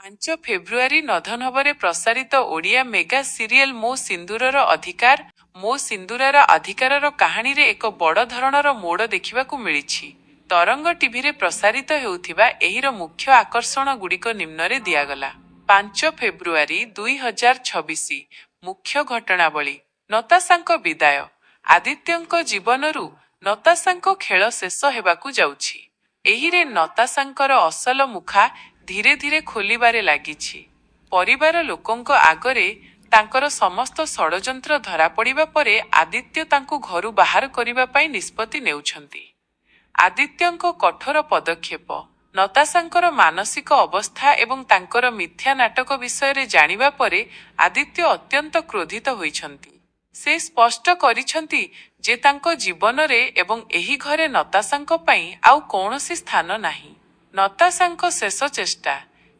ପାଞ୍ଚ ଫେବୃଆରୀ ନଧନବରେ ପ୍ରସାରିତ Odia mega serial ମୋ ସିନ୍ଦୁରର ଅଧିକାର। ମୋ ସିନ୍ଦୁରର ଅଧିକାରର କାହାଣୀରେ ଏକ ବଡ଼ ଧରଣର ମୋଡ଼ ଦେଖିବାକୁ ମିଳିଛି। ତରଙ୍ଗ ଟିଭିରେ ପ୍ରସାରିତ ହେଉଥିବା ଏହିର ମୁଖ୍ୟ ଆକର୍ଷଣଗୁଡ଼ିକ ନିମ୍ନରେ ଦିଆଗଲା। 5 ଫେବୃଆରୀ 2026 ମୁଖ୍ୟ ଘଟଣାବଳୀ। ନତାଶାଙ୍କ ବିଦାୟ। ଆଦିତ୍ୟଙ୍କ ଜୀବନରୁ ନତାଶାଙ୍କ ଖେଳ ଶେଷ ହେବାକୁ ଯାଉଛି। ଏହିରେ ନତାଶାଙ୍କର ଅସଲ ମୁଖା ଧୀରେ ଧୀରେ ଖୋଲିବାରେ ଲାଗିଛି। ପରିବାର ଲୋକଙ୍କ ଆଗରେ ତାଙ୍କର ସମସ୍ତ ଷଡ଼ଯନ୍ତ୍ର ଧରାପଡ଼ିବା ପରେ ଆଦିତ୍ୟ ତାଙ୍କୁ ଘରୁ ବାହାର କରିବା ପାଇଁ ନିଷ୍ପତ୍ତି ନେଉଛନ୍ତି। ଆଦିତ୍ୟଙ୍କ କଠୋର ପଦକ୍ଷେପ, ନତାଶାଙ୍କର ମାନସିକ ଅବସ୍ଥା ଏବଂ ତାଙ୍କର ମିଥ୍ୟା ନାଟକ ବିଷୟରେ ଜାଣିବା ପରେ ଆଦିତ୍ୟ ଅତ୍ୟନ୍ତ କ୍ରୋଧିତ ହୋଇଛନ୍ତି। ସେ ସ୍ପଷ୍ଟ କରିଛନ୍ତି ଯେ ତାଙ୍କ ଜୀବନରେ ଏବଂ ଏହି ଘରେ ନତାଶାଙ୍କ ପାଇଁ ଆଉ କୌଣସି ସ୍ଥାନ ନାହିଁ। ନତାଶାଙ୍କ ଶେଷ ଚେଷ୍ଟା।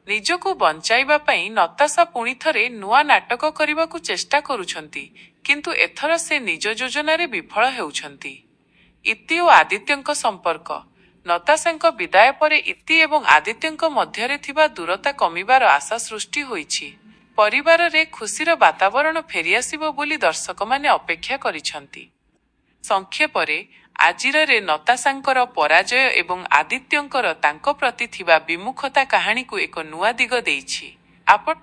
ନିଜକୁ ବଞ୍ଚାଇବା ପାଇଁ ନତାଶା ପୁଣି ଥରେ ନୂଆ ନାଟକ କରିବାକୁ ଚେଷ୍ଟା କରୁଛନ୍ତି, କିନ୍ତୁ ଏଥର ସେ ନିଜ ଯୋଜନାରେ ବିଫଳ ହେଉଛନ୍ତି। ଇତି ଓ ଆଦିତ୍ୟଙ୍କ ସମ୍ପର୍କ। ନତାଶାଙ୍କ ବିଦାୟ ପରେ ଇତି ଏବଂ ଆଦିତ୍ୟଙ୍କ ମଧ୍ୟରେ ଥିବା ଦୂରତା କମିବାର ଆଶା ସୃଷ୍ଟି ହୋଇଛି। ପରିବାରରେ ଖୁସିର ବାତାବରଣ ଫେରିଆସିବ ବୋଲି ଦର୍ଶକମାନେ ଅପେକ୍ଷା କରିଛନ୍ତି। ସଂକ୍ଷେପରେ, ଆଜିରରେ ନତାଶାଙ୍କର ପରାଜୟ ଏବଂ ଆଦିତ୍ୟଙ୍କର ତାଙ୍କ ପ୍ରତି ଥିବା ବିମୁଖତା କାହାଣୀକୁ ଏକ ନୂଆ ଦିଗ ଦେଇଛି। ଆପଣ